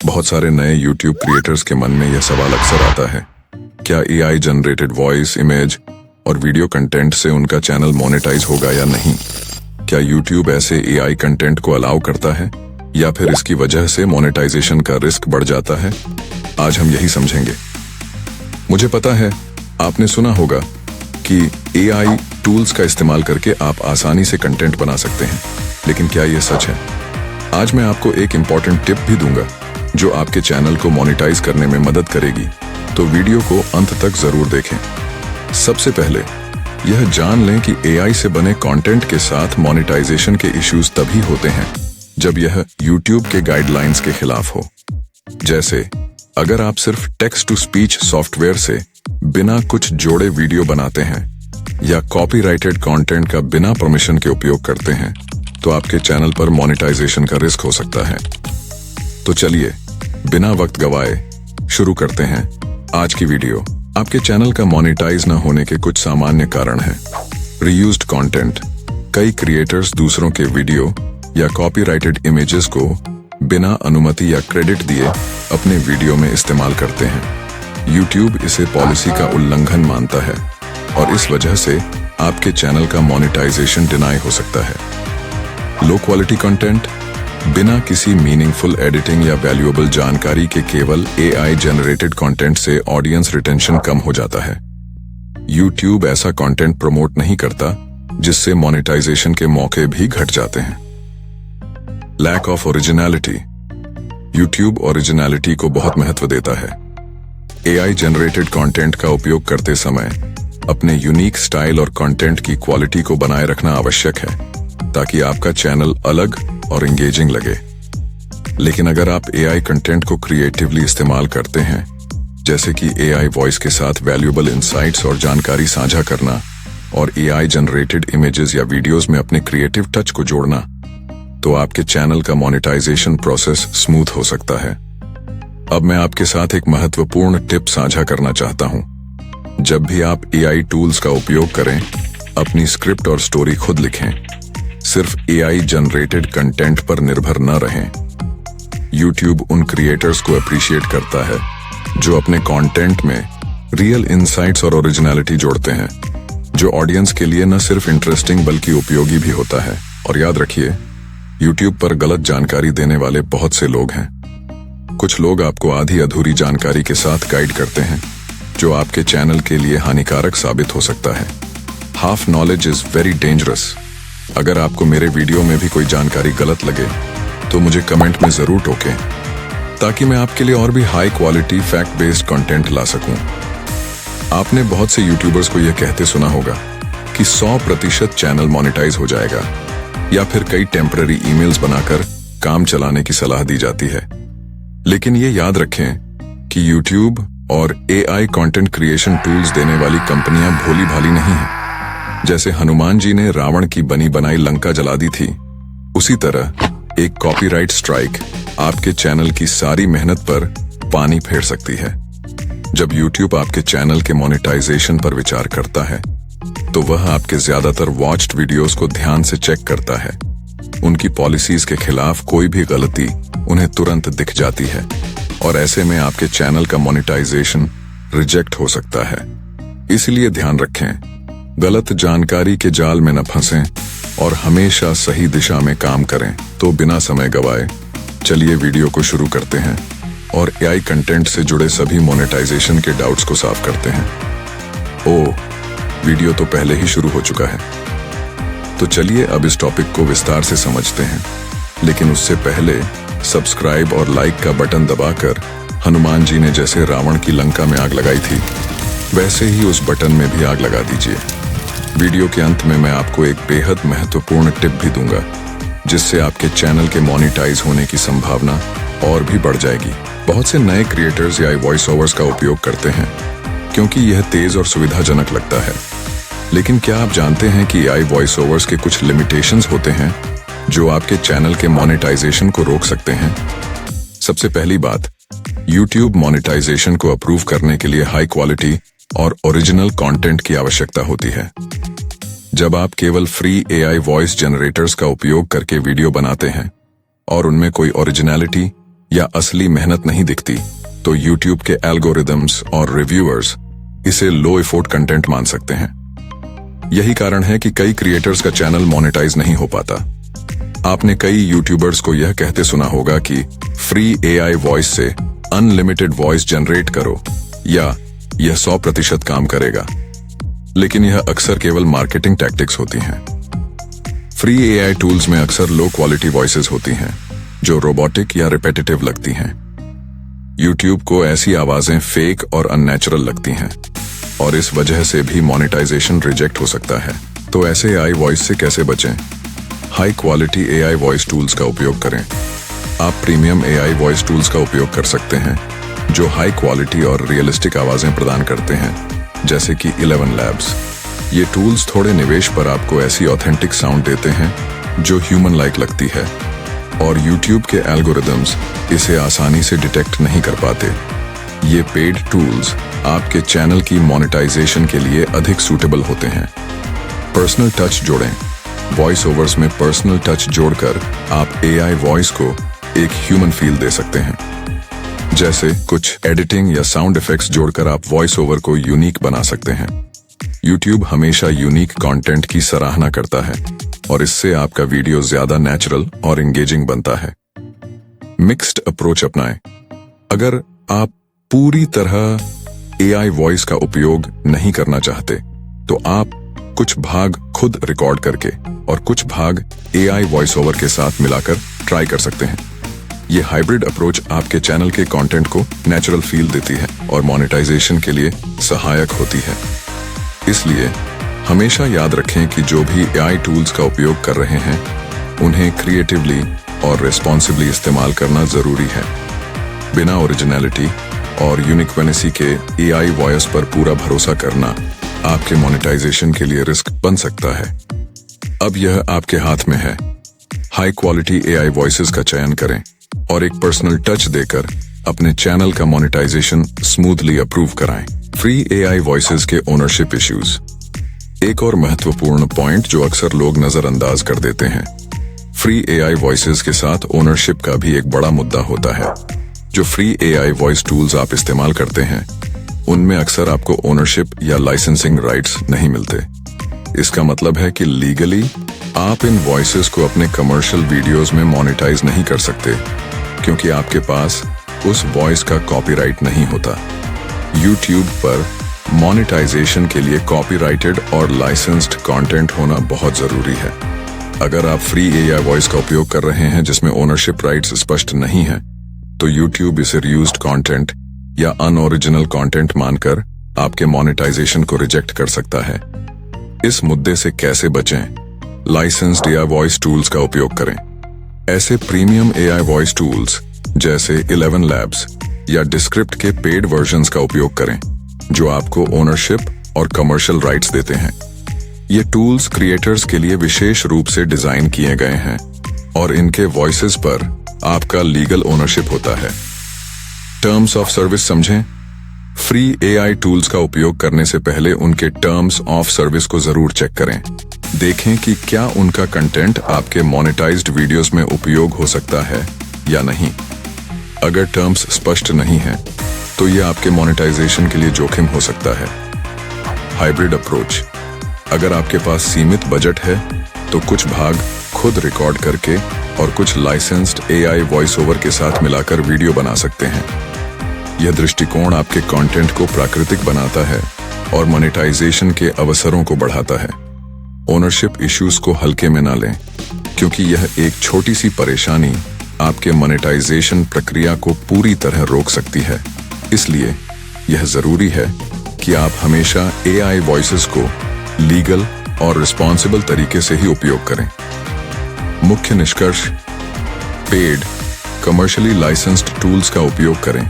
बहुत सारे नए YouTube क्रिएटर्स के मन में यह सवाल अक्सर आता है, क्या AI जनरेटेड वॉइस, इमेज और वीडियो कंटेंट से उनका चैनल मोनेटाइज होगा या नहीं? क्या YouTube ऐसे AI कंटेंट को अलाउ करता है या फिर इसकी वजह से मोनेटाइजेशन का रिस्क बढ़ जाता है? आज हम यही समझेंगे। मुझे पता है आपने सुना होगा कि AI टूल्स का इस्तेमाल करके आप आसानी से कंटेंट बना सकते हैं, लेकिन क्या यह सच है? आज मैं आपको एक इम्पॉर्टेंट टिप भी दूंगा जो आपके चैनल को मोनेटाइज करने में मदद करेगी, तो वीडियो को अंत तक जरूर देखें। सबसे पहले यह जान लें कि AI से बने कंटेंट के साथ मोनेटाइजेशन के इश्यूज तभी होते हैं जब यह YouTube के गाइडलाइंस के खिलाफ हो। जैसे अगर आप सिर्फ टेक्स्ट टू स्पीच सॉफ्टवेयर से बिना कुछ जोड़े वीडियो बनाते हैं या कॉपीराइटेड कंटेंट का बिना परमिशन के उपयोग करते हैं, तो आपके चैनल पर मोनेटाइजेशन का रिस्क हो सकता है। तो चलिए बिना वक्त गवाए शुरू करते हैं आज की वीडियो। आपके चैनल का मोनेटाइज न होने के कुछ सामान्य कारण हैं। Reused content. कई क्रिएटर्स दूसरों के वीडियो या कॉपीराइटेड इमेजेस को बिना अनुमति या क्रेडिट दिए अपने वीडियो में इस्तेमाल करते हैं। YouTube इसे पॉलिसी का उल्लंघन मानता है और इस वजह से आपके चैनल का मोनेटाइजेशन डिनाई हो सकता है। Low quality content. बिना किसी मीनिंगफुल एडिटिंग या वैल्यूएबल जानकारी के केवल AI जनरेटेड कंटेंट से ऑडियंस रिटेंशन कम हो जाता है। YouTube ऐसा कंटेंट प्रमोट नहीं करता जिससे मोनेटाइजेशन के मौके भी घट जाते हैं। Lack of originality. YouTube originality को बहुत महत्व देता है। AI जनरेटेड कंटेंट का उपयोग करते समय अपने यूनिक स्टाइल और कंटेंट की क्वालिटी को बनाए रखना आवश्यक है ताकि आपका चैनल अलग और एंगेजिंग लगे। लेकिन अगर आप AI कंटेंट को क्रिएटिवली इस्तेमाल करते हैं, जैसे कि AI वॉइस के साथ वैल्यूएबल इंसाइट्स और जानकारी साझा करना और AI जनरेटेड इमेजेस या वीडियोस में अपने क्रिएटिव टच को जोड़ना, तो आपके चैनल का मोनेटाइजेशन प्रोसेस स्मूथ हो सकता है। अब मैं आपके साथ एक महत्वपूर्ण टिप साझा करना चाहता हूं। जब भी आप AI टूल्स का उपयोग करें, अपनी स्क्रिप्ट और स्टोरी खुद लिखें। सिर्फ AI जनरेटेड कंटेंट पर निर्भर न रहें। YouTube उन क्रिएटर्स को अप्रिशिएट करता है जो अपने कंटेंट में रियल इंसाइट्स और ओरिजिनलिटी जोड़ते हैं, जो ऑडियंस के लिए न सिर्फ इंटरेस्टिंग बल्कि उपयोगी भी होता है। और याद रखिए, YouTube पर गलत जानकारी देने वाले बहुत से लोग हैं। कुछ लोग आपको आधी अधूरी जानकारी के साथ गाइड करते हैं जो आपके चैनल के लिए हानिकारक साबित हो सकता है। Half knowledge is very dangerous. अगर आपको मेरे वीडियो में भी कोई जानकारी गलत लगे तो मुझे कमेंट में जरूर टोकें ताकि मैं आपके लिए और भी high quality fact based content ला सकूं। आपने बहुत से यूट्यूबर्स को यह कहते सुना होगा कि 100% चैनल मोनेटाइज हो जाएगा, या फिर कई टेम्पररी ईमेल्स बनाकर काम चलाने की सलाह दी जाती है। लेकिन ये याद रखें कि YouTube और AI कंटेंट क्रिएशन टूल्स देने वाली कंपनियां भोली भाली नहीं हैं। जैसे हनुमान जी ने रावण की बनी बनाई लंका जला दी थी, उसी तरह एक कॉपीराइट स्ट्राइक आपके चैनल की सारी मेहनत पर पानी फेर सकती है। जब YouTube आपके चैनल के मोनेटाइजेशन पर विचार करता है, तो वह आपके ज्यादातर वॉच्ड वीडियोस को ध्यान से चेक करता है। उनकी पॉलिसीज के खिलाफ कोई भी गलती उन्हें तुरंत दिख जाती है और ऐसे में आपके चैनल का मोनेटाइजेशन रिजेक्ट हो सकता है। इसलिए ध्यान रखें, गलत जानकारी के जाल में न फंसें और हमेशा सही दिशा में काम करें। तो बिना समय गवाए चलिए वीडियो को शुरू करते हैं और AI कंटेंट से जुड़े सभी मोनेटाइजेशन के डाउट्स को साफ करते हैं। ओह, वीडियो तो पहले ही शुरू हो चुका है। तो चलिए अब इस टॉपिक को विस्तार से समझते हैं, लेकिन उससे पहले सब्सक्राइब और लाइक का बटन दबाकर हनुमान जी ने जैसे रावण की लंका में आग लगाई थी, वैसे ही उस बटन में भी आग लगा दीजिए। वीडियो के अंत में मैं आपको एक बेहद महत्वपूर्ण टिप भी दूंगा, जिससे आपके चैनल के मोनेटाइज होने की संभावना और भी बढ़ जाएगी। बहुत से नए क्रिएटर्स AI वॉइस ओवर्स का उपयोग करते हैं क्योंकि यह तेज और सुविधाजनक लगता है। लेकिन क्या आप जानते हैं कि AI वॉइस ओवर्स के कुछ लिमिटेशंस होते हैं जो आपके चैनल के मोनेटाइजेशन को रोक सकते हैं? सबसे पहली बात, YouTube मोनेटाइजेशन को अप्रूव करने के लिए हाई क्वालिटी और ओरिजिनल कंटेंट की आवश्यकता होती है। जब आप केवल फ्री AI वॉइस जनरेटर्स का उपयोग करके वीडियो बनाते हैं और उनमें कोई ओरिजिनलिटी या असली मेहनत नहीं दिखती तो YouTube के एल्गोरिदम्स और रिव्यूअर्स इसे लो एफोर्ट कंटेंट मान सकते हैं। यही कारण है कि कई क्रिएटर्स का चैनल मोनेटाइज नहीं हो पाता। आपने कई यूट्यूबर्स को यह कहते सुना होगा कि फ्री AI वॉइस से अनलिमिटेड वॉइस जनरेट करो या यह 100% काम करेगा, लेकिन यह अक्सर केवल मार्केटिंग टैक्टिक्स होती हैं। फ्री AI टूल्स में अक्सर लो क्वालिटी वॉइसेस होती हैं जो रोबोटिक या रिपेटिटिव लगती हैं। YouTube को ऐसी आवाजें फेक और अननेचुरल लगती हैं और इस वजह से भी मोनेटाइजेशन रिजेक्ट हो सकता है। तो ऐसे AI वॉइस से कैसे बचें? High quality AI voice tools का उपयोग करें। आप प्रीमियम AI वॉइस टूल्स का उपयोग कर सकते हैं जो हाई क्वालिटी और रियलिस्टिक आवाजें प्रदान करते हैं, जैसे कि 11 Labs। ये टूल्स थोड़े निवेश पर आपको ऐसी ऑथेंटिक साउंड देते हैं जो ह्यूमन लाइक लगती है और YouTube के एल्गोरिदम्स इसे आसानी से डिटेक्ट नहीं कर पाते। ये पेड टूल्स आपके चैनल की मोनेटाइजेशन के लिए अधिक सूटेबल होते हैं। पर्सनल टच जोड़ें। वॉइस ओवर्स में पर्सनल टच जोड़कर आप AI वॉइस को एक ह्यूमन फील दे सकते हैं। जैसे कुछ एडिटिंग या साउंड इफेक्ट्स जोड़कर आप वॉइस ओवर को यूनिक बना सकते हैं। YouTube हमेशा यूनिक कंटेंट की सराहना करता है और इससे आपका वीडियो ज्यादा नेचुरल और एंगेजिंग बनता है। मिक्स्ड अप्रोच अपनाएं। अगर आप पूरी तरह AI वॉइस का उपयोग नहीं करना चाहते तो आप कुछ भाग खुद रिकॉर्ड करके और कुछ भाग AI वॉइस ओवर के साथ मिलाकर ट्राई कर सकते हैं। ये हाइब्रिड अप्रोच आपके चैनल के कंटेंट को नेचुरल फील देती है और मोनेटाइजेशन के लिए सहायक होती है। इसलिए हमेशा याद रखें कि जो भी AI टूल्स का उपयोग कर रहे हैं उन्हें क्रिएटिवली और रिस्पॉन्सिबली इस्तेमाल करना जरूरी है। बिना ओरिजिनलिटी और यूनिक्वेनेसी के AI वॉइस पर पूरा भरोसा करना आपके मोनेटाइजेशन के लिए रिस्क बन सकता है। अब यह आपके हाथ में है। हाई क्वालिटी AI वॉइसेस का चयन करें और एक पर्सनल टच देकर अपने चैनल का मोनेटाइजेशन स्मूथली अप्रूव कराएं। फ्री AI वॉइसेस के ओनरशिप इश्यूज। एक और महत्वपूर्ण पॉइंट जो अक्सर लोग नजरअंदाज कर देते हैं, फ्री AI वॉइसेस के साथ ओनरशिप का भी एक बड़ा मुद्दा होता है। जो फ्री AI वॉइस टूल्स आप इस्तेमाल करते हैं उनमें अक्सर आपको ओनरशिप या लाइसेंसिंग राइट्स नहीं मिलते। इसका मतलब है कि लीगली आप इन वॉइसेस को अपने कमर्शियल वीडियोस में मोनेटाइज नहीं कर सकते क्योंकि आपके पास उस वॉइस का कॉपीराइट नहीं होता। YouTube पर मोनेटाइजेशन के लिए कॉपीराइटेड और लाइसेंस्ड कंटेंट होना बहुत जरूरी है। अगर आप फ्री AI वॉइस का उपयोग कर रहे हैं जिसमें ओनरशिप राइट्स स्पष्ट नहीं है तो YouTube इसे रीयूज्ड कंटेंट या अनओरिजिनल कंटेंट मानकर आपके मोनेटाइजेशन को रिजेक्ट कर सकता है। इस मुद्दे से कैसे बचें? लाइसेंस्ड AI वॉइस टूल्स का उपयोग करें। ऐसे प्रीमियम AI वॉइस टूल्स जैसे 11 Labs या Descript के पेड वर्जन्स का उपयोग करें जो आपको ओनरशिप और कमर्शियल राइट्स देते हैं। ये टूल्स क्रिएटर्स के लिए विशेष रूप से डिजाइन किए गए हैं और इनके वॉइसेस पर आपका लीगल ओनरशिप होता है। टर्म्स ऑफ सर्विस समझें। फ्री AI टूल्स का उपयोग करने से पहले उनके टर्म्स ऑफ सर्विस को जरूर चेक करें। देखें कि क्या उनका कंटेंट आपके मोनेटाइज्ड वीडियोस में उपयोग हो सकता है या नहीं। अगर टर्म्स स्पष्ट नहीं हैं, तो यह आपके मोनेटाइजेशन के लिए जोखिम हो सकता है। Hybrid approach. अगर आपके पास सीमित बजट है तो कुछ भाग खुद रिकॉर्ड करके और कुछ लाइसेंस्ड AI वॉइस ओवर के साथ मिलाकर वीडियो बना सकते हैं। यह दृष्टिकोण आपके कंटेंट को प्राकृतिक बनाता है और मोनेटाइजेशन के अवसरों को बढ़ाता है। ओनरशिप इश्यूज को हल्के में ना लें क्योंकि यह एक छोटी सी परेशानी आपके मोनेटाइजेशन प्रक्रिया को पूरी तरह रोक सकती है। इसलिए यह जरूरी है कि आप हमेशा AI वॉइसेस को लीगल और रिस्पॉन्सिबल तरीके से ही उपयोग करें। मुख्य निष्कर्ष: पेड कमर्शियली लाइसेंस्ड टूल्स का उपयोग करें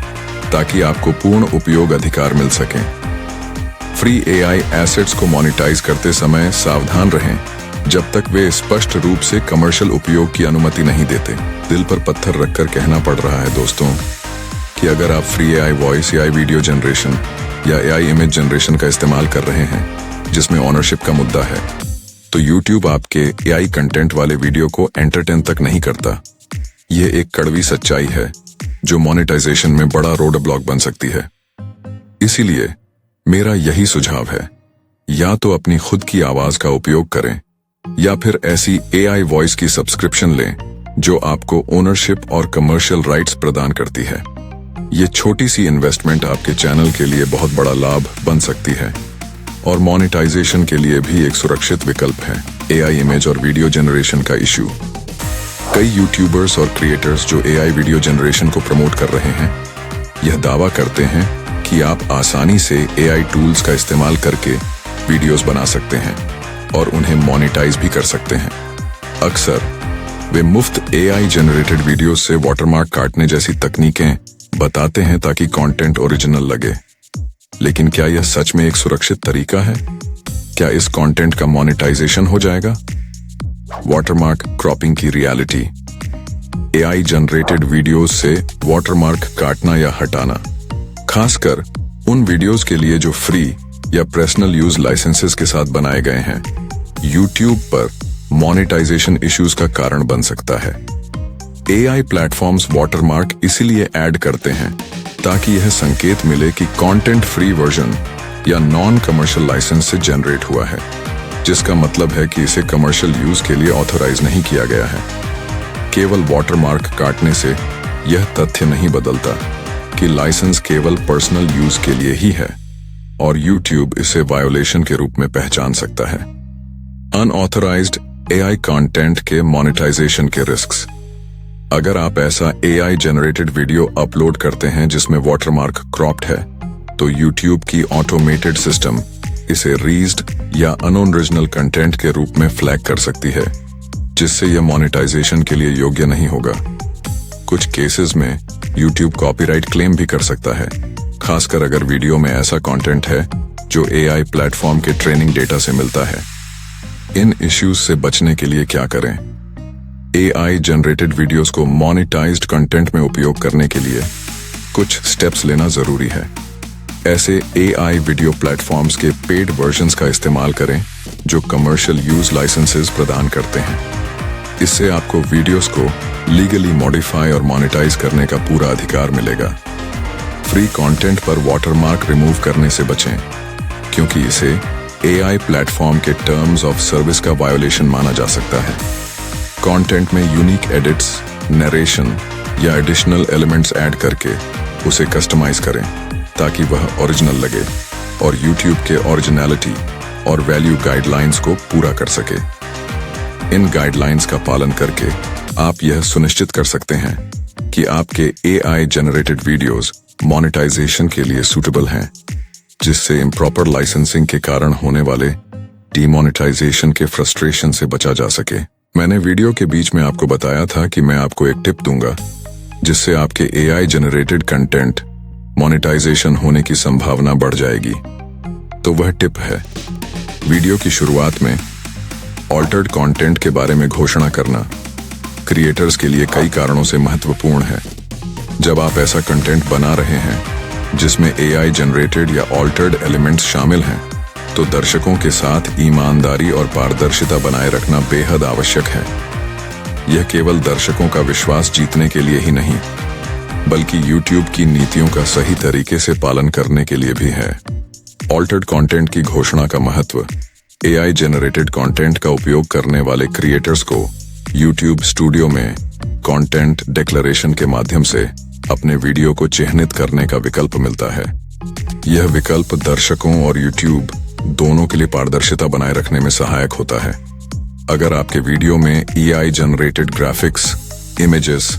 ताकि आपको पूर्ण उपयोग अधिकार मिल सकें। फ्री AI एसेट्स को मोनेटाइज करते समय सावधान रहें जब तक वे स्पष्ट रूप से कमर्शियल उपयोग की अनुमति नहीं देते। दिल पर पत्थर रखकर कहना पड़ रहा है दोस्तों कि अगर आप free AI voice, AI video generation या AI इमेज जनरेशन का इस्तेमाल कर रहे हैं जिसमें ऑनरशिप का मुद्दा है, तो YouTube आपके AI कंटेंट वाले वीडियो को एंटरटेन तक नहीं करता। यह एक कड़वी सच्चाई है जो मोनेटाइजेशन में बड़ा रोड ब्लॉक बन सकती है। इसीलिए मेरा यही सुझाव है, या तो अपनी खुद की आवाज का उपयोग करें या फिर ऐसी AI वॉइस की सब्सक्रिप्शन लें जो आपको ओनरशिप और कमर्शियल राइट्स प्रदान करती है। ये छोटी सी इन्वेस्टमेंट आपके चैनल के लिए बहुत बड़ा लाभ बन सकती है और मोनेटाइजेशन के लिए भी एक सुरक्षित विकल्प है। AI इमेज और वीडियो जनरेशन का इश्यू। कई यूट्यूबर्स और क्रिएटर्स जो AI वीडियो जनरेशन को प्रमोट कर रहे हैं, यह दावा करते हैं कि आप आसानी से AI टूल्स का इस्तेमाल करके वीडियोस बना सकते हैं और उन्हें मोनेटाइज भी कर सकते हैं। अक्सर वे मुफ्त AI जनरेटेड वीडियोस से वाटरमार्क काटने जैसी तकनीकें बताते हैं ताकि कंटेंट ओरिजिनल लगे। लेकिन क्या यह सच में एक सुरक्षित तरीका है? क्या इस कंटेंट का मोनेटाइजेशन हो जाएगा? वाटरमार्क क्रॉपिंग की रियलिटी। AI जनरेटेड वीडियोस से वाटरमार्क काटना या हटाना, खासकर उन वीडियोस के लिए जो फ्री या पर्सनल यूज लाइसेंसेस के साथ बनाए गए हैं, YouTube पर मोनेटाइजेशन इश्यूज का कारण बन सकता है। AI प्लेटफॉर्म्स वाटरमार्क इसीलिए ऐड करते हैं ताकि यह संकेत मिले कि कंटेंट फ्री वर्जन या नॉन कमर्शियल लाइसेंस से जनरेट हुआ है, जिसका मतलब है कि इसे कमर्शियल यूज के लिए ऑथराइज नहीं किया गया है। केवल वाटरमार्क काटने से यह तथ्य नहीं बदलता कि लाइसेंस केवल पर्सनल यूज के लिए ही है और YouTube इसे वायोलेशन के रूप में पहचान सकता है। अनऑथराइज्ड AI कंटेंट के मोनेटाइजेशन के रिस्क्स। अगर आप ऐसा AI जनरेटेड वीडियो अपलोड करते हैं जिसमें वाटरमार्क क्रॉप्ड है, तो YouTube की ऑटोमेटेड सिस्टम इसे रीज्ड या अनओरिजिनल कंटेंट के रूप में फ्लैग कर सकती है, जिससे यह मोनेटाइजेशन के लिए योग्य नहीं होगा। कुछ केसेस में YouTube कॉपीराइट क्लेम भी कर सकता है, खासकर अगर वीडियो में ऐसा कंटेंट है जो AI प्लेटफॉर्म के ट्रेनिंग डेटा से मिलता है। इन इश्यूज से बचने के लिए क्या करें? AI जनरेटेड वीडियोस को मोनेटाइज्ड कंटेंट में उपयोग करने के लिए कुछ स्टेप्स लेना जरूरी है। ऐसे AI वीडियो प्लेटफॉर्म्स के पेड वर्जन्स का इस्तेमाल करें जो कमर्शियल यूज लाइसेंसेस प्रदान करते हैं। इससे आपको वीडियोस को लीगली मॉडिफाई और मोनेटाइज करने का पूरा अधिकार मिलेगा। फ्री कंटेंट पर वाटरमार्क रिमूव करने से बचें, क्योंकि इसे AI प्लेटफॉर्म के टर्म्स ऑफ सर्विस का वायोलेशन माना जा सकता है। कंटेंट में यूनिक एडिट्स, नरेशन या एडिशनल एलिमेंट्स ऐड करके उसे कस्टमाइज करें ताकि वह ओरिजिनल लगे और YouTube के ओरिजिनलिटी और वैल्यू गाइडलाइंस को पूरा कर सके। इन गाइडलाइंस का पालन करके आप यह सुनिश्चित कर सकते हैं कि आपके AI जनरेटेड वीडियोस मोनेटाइजेशन के लिए सूटेबल हैं, जिससे इम्प्रॉपर लाइसेंसिंग के कारण होने वाले डीमोनेटाइजेशन के फ्रस्ट्रेशन से बचा जा सके। मैंने वीडियो के बीच में आपको बताया था कि मैं आपको एक टिप दूंगा जिससे आपके AI जनरेटेड कंटेंट मोनेटाइजेशन होने की संभावना बढ़ जाएगी। तो वह टिप है, वीडियो की शुरुआत में ऑल्टर्ड कंटेंट के बारे में घोषणा करना क्रिएटर्स के लिए कई कारणों से महत्वपूर्ण है। जब आप ऐसा कंटेंट बना रहे हैं जिसमें AI जनरेटेड या ऑल्टर्ड एलिमेंट्स शामिल हैं, तो दर्शकों के साथ ईमानदारी और पारदर्शिता बनाए रखना बेहद आवश्यक है। यह केवल दर्शकों का विश्वास जीतने के लिए ही नहीं, बल्कि YouTube की नीतियों का सही तरीके से पालन करने के लिए भी है। ऑल्टर्ड कंटेंट की घोषणा का महत्व। AI जनरेटेड कंटेंट का उपयोग करने वाले क्रिएटर्स को YouTube स्टूडियो में कंटेंट डिक्लेरेशन के माध्यम से अपने वीडियो को चिह्नित करने का विकल्प मिलता है। यह विकल्प दर्शकों और YouTube दोनों के लिए पारदर्शिता बनाए रखने में सहायक होता है। अगर आपके वीडियो में AI जनरेटेड ग्राफिक्स, इमेजेस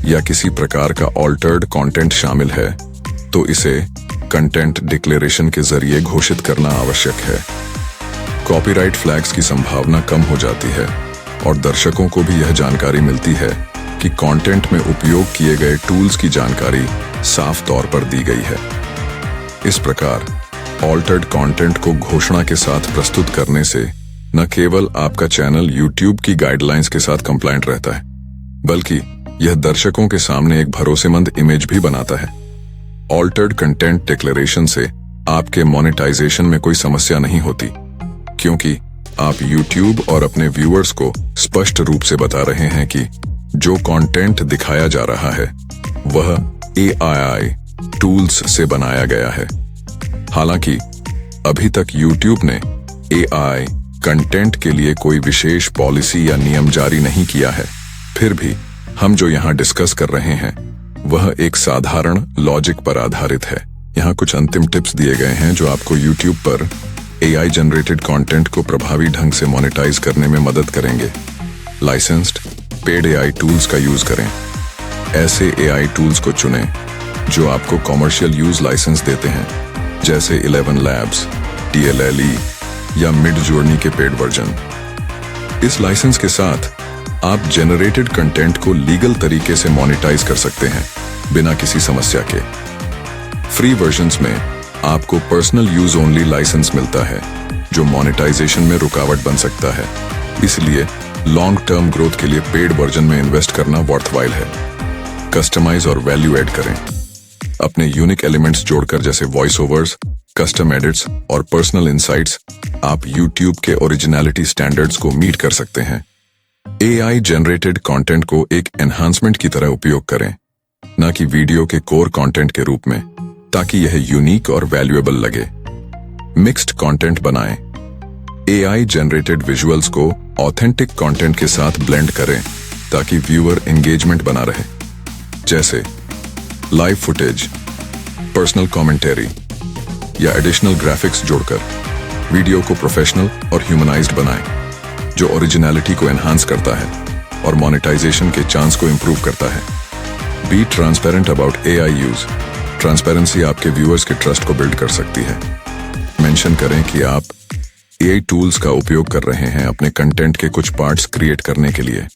या किसी प्रकार का ऑल्टर्ड कंटेंट शामिल है, तो इसे कंटेंट डिक्लेरेशन के जरिए घोषित करना आवश्यक है। कॉपीराइट फ्लैग्स की संभावना कम हो जाती है और दर्शकों को भी यह जानकारी मिलती है कि कंटेंट में उपयोग किए गए टूल्स की जानकारी साफ तौर पर दी गई है। इस प्रकार ऑल्टर्ड कंटेंट को घोषणा के साथ प्रस्तुत करने से न केवल आपका चैनल YouTube की गाइडलाइंस के साथ कंप्लायंट रहता है, बल्कि यह दर्शकों के सामने एक भरोसेमंद इमेज भी बनाता है। ऑल्टर्ड कंटेंट डिक्लेरेशन से आपके मोनेटाइजेशन में कोई समस्या नहीं होती, क्योंकि आप YouTube और अपने व्यूअर्स को स्पष्ट रूप से बता रहे हैं कि जो कंटेंट दिखाया जा रहा है वह AI टूल्स से बनाया गया है। हालांकि अभी तक YouTube ने AI कंटेंट के लिए कोई विशेष पॉलिसी या नियम जारी नहीं किया है। फिर भी हम जो यहाँ डिस्कस कर रहे हैं वह एक साधारण लॉजिक पर आधारित है। यहाँ कुछ अंतिम टिप्स दिए गए हैं जो आपको YouTube पर AI जनरेटेड कंटेंट को प्रभावी ढंग से मोनेटाइज करने में मदद करेंगे। लाइसेंस्ड पेड AI टूल्स का यूज करें। ऐसे AI टूल्स को चुनें जो आपको कॉमर्शियल यूज लाइसेंस देते हैं, जैसे 11 Labs, DLLE या Midjourney के पेड वर्जन। इस लाइसेंस के साथ आप जनरेटेड कंटेंट को लीगल तरीके से मोनेटाइज कर सकते हैं बिना किसी समस्या के। फ्री वर्जन्स में आपको पर्सनल यूज ओनली लाइसेंस मिलता है जो मोनेटाइजेशन में रुकावट बन सकता है। इसलिए लॉन्ग टर्म ग्रोथ के लिए पेड वर्जन में इन्वेस्ट करना वर्थवाइल है। कस्टमाइज और वैल्यू ऐड करें। अपने यूनिक एलिमेंट्स जोड़कर, जैसे वॉइस ओवर्स, कस्टम एडिट्स और पर्सनल इंसाइट्स, आप YouTube के ओरिजिनलिटी स्टैंडर्ड्स को मीट कर सकते हैं। AI जनरेटेड कंटेंट को एक एनहांसमेंट की तरह उपयोग करें, न कि वीडियो के कोर कंटेंट के रूप में, ताकि यह यूनिक और वैल्यूएबल लगे। मिक्स्ड कंटेंट बनाएं। AI जनरेटेड विजुअल्स को ऑथेंटिक कंटेंट के साथ ब्लेंड करें ताकि व्यूअर एंगेजमेंट बना रहे, जैसे लाइव फुटेज, पर्सनल कमेंटरी या एडिशनल ग्राफिक्स जोड़कर वीडियो को प्रोफेशनल और ह्यूमनाइज्ड बनाएं, जो ओरिजिनलिटी को एनहांस करता है और मोनेटाइजेशन के चांस को इंप्रूव करता है। Be transparent about AI use. Transparency आपके व्यूअर्स के ट्रस्ट को बिल्ड कर सकती है। मेंशन करें कि आप AI टूल्स का उपयोग कर रहे हैं अपने कंटेंट के कुछ पार्ट्स क्रिएट करने के लिए।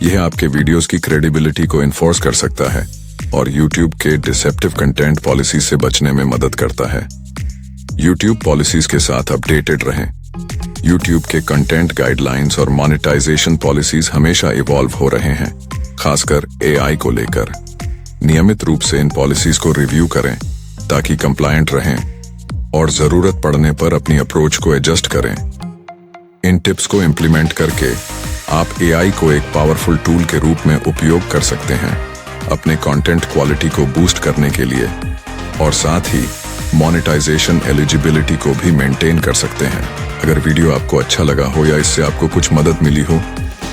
यह आपके वीडियोस की क्रेडिबिलिटी को इन्फोर्स कर सकता है और YouTube के डिसेप्टिव कंटेंट पॉलिसी से बचने में मदद करता है। YouTube पॉलिसीज के साथ अपडेटेड रहें। YouTube के कंटेंट गाइडलाइंस और मोनेटाइजेशन पॉलिसीज हमेशा इवॉल्व हो रहे हैं, खासकर AI को लेकर। नियमित रूप से इन पॉलिसीज को रिव्यू करें ताकि कंप्लायंट रहें और जरूरत पड़ने पर अपनी अप्रोच को एडजस्ट करें। इन टिप्स को इम्प्लीमेंट करके आप AI को एक पावरफुल टूल के रूप में उपयोग कर सकते हैं अपने कंटेंट क्वालिटी को बूस्ट करने के लिए, और साथ ही मोनेटाइजेशन एलिजिबिलिटी को भी मेंटेन कर सकते हैं। अगर वीडियो आपको अच्छा लगा हो या इससे आपको कुछ मदद मिली हो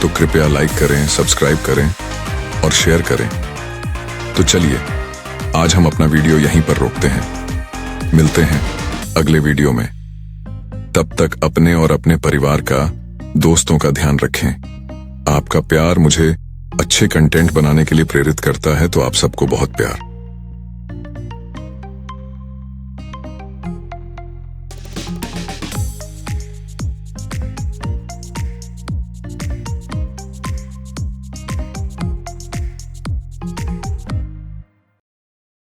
तो कृपया लाइक करें, सब्सक्राइब करें और शेयर करें। तो चलिए, आज हम अपना वीडियो यहीं पर रोकते हैं। मिलते हैं अगले वीडियो में। तब तक अपने और अपने परिवार का, दोस्तों का ध्यान रखें। आपका प्यार मुझे अच्छे कंटेंट बनाने के लिए प्रेरित करता है, तो आप सबको बहुत प्यार।